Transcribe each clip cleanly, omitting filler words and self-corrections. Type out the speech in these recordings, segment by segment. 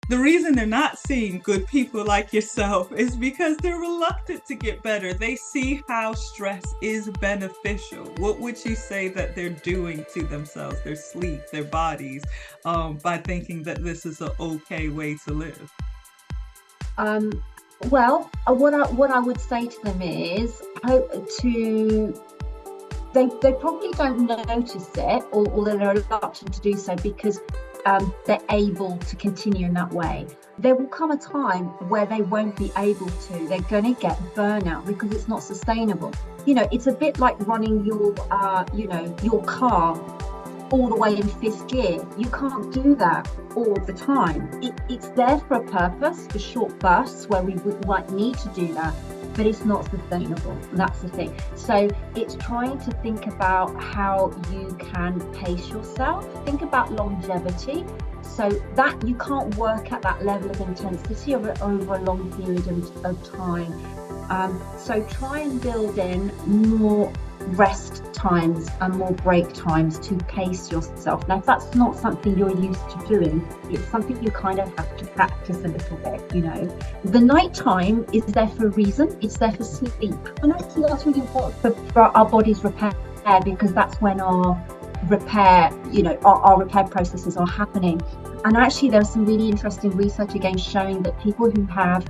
The reason they're not seeing good people like yourself is because they're reluctant to get better. They see how stress is beneficial. What would you say that they're doing to themselves, their sleep, their bodies, by thinking that this is an okay way to live? Um, what I would say to them is hope to they probably don't notice it, or they're reluctant to do so because they're able to continue in that way. There will come a time where they won't be able to. They're going to get burnout because it's not sustainable. It's a bit like running your car all the way in fifth gear. You can't do that all the time. It's there for a purpose, for short bursts where we might need to do that, but it's not sustainable. That's the thing. So it's trying to think about how you can pace yourself, think about longevity, so that you can't work at that level of intensity over a long period of time. So try and build in more rest times and more break times to pace yourself. Now, if that's not something you're used to doing, it's something you kind of have to practice a little bit. The night time is there for a reason. It's there for sleep. And actually that's really important for our body's repair, because that's when our repair, our repair processes are happening. And actually there's some really interesting research again showing that people who have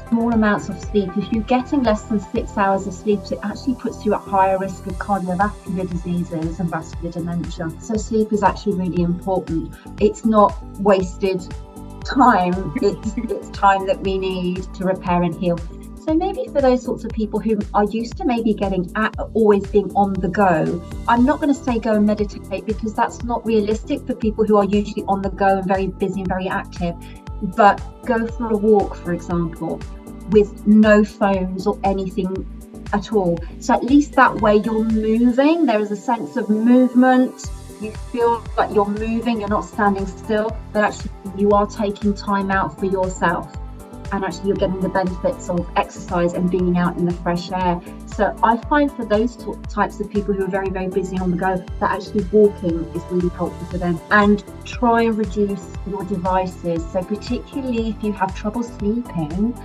small amounts of sleep, if you're getting less than 6 hours of sleep, it actually puts you at higher risk of cardiovascular diseases and vascular dementia. So sleep is actually really important. It's not wasted time, it's time that we need to repair and heal. So maybe for those sorts of people who are used to maybe always being on the go, I'm not going to say go and meditate, because that's not realistic for people who are usually on the go and very busy and very active. But go for a walk, for example, with no phones or anything at all. So at least that way you're moving. There is a sense of movement. You feel like you're moving, you're not standing still, but actually you are taking time out for yourself. And actually you're getting the benefits of exercise and being out in the fresh air. So I find for those types of people who are very, very busy on the go, that actually walking is really helpful for them. And try and reduce your devices. So particularly if you have trouble sleeping,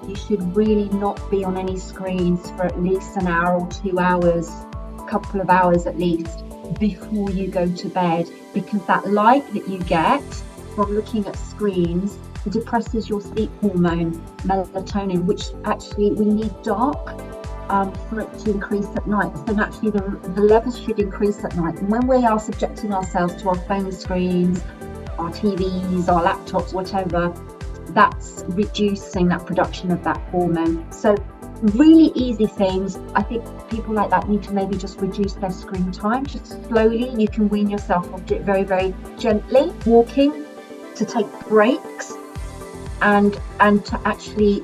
you should really not be on any screens for at least an hour or 2 hours, a couple of hours at least, before you go to bed, because that light that you get from looking at screens depresses your sleep hormone, melatonin, which actually we need dark for it to increase at night. So naturally the levels should increase at night. And when we are subjecting ourselves to our phone screens, our TVs, our laptops, whatever, that's reducing that production of that hormone. So really easy things. I think people like that need to maybe just reduce their screen time. Just slowly, you can wean yourself off it very, very gently. Walking, to take breaks, and to actually,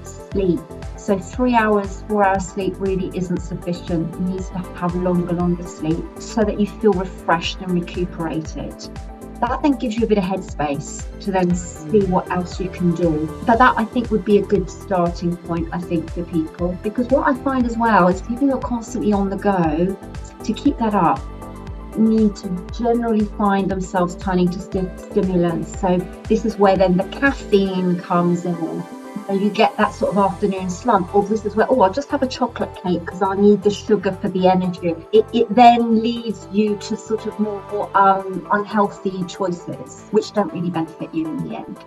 sleep. So 3 hours, 4 hours sleep really isn't sufficient. You need to have longer sleep so that you feel refreshed and recuperated. That then gives you a bit of headspace to then see what else you can do. But that, I think, would be a good starting point, I think, for people. Because what I find as well is people who are constantly on the go, to keep that up, need to generally find themselves turning to stimulants. So this is where then the caffeine comes in. You get that sort of afternoon slump, or this is where, I'll just have a chocolate cake because I need the sugar for the energy. It then leads you to sort of more unhealthy choices, which don't really benefit you in the end.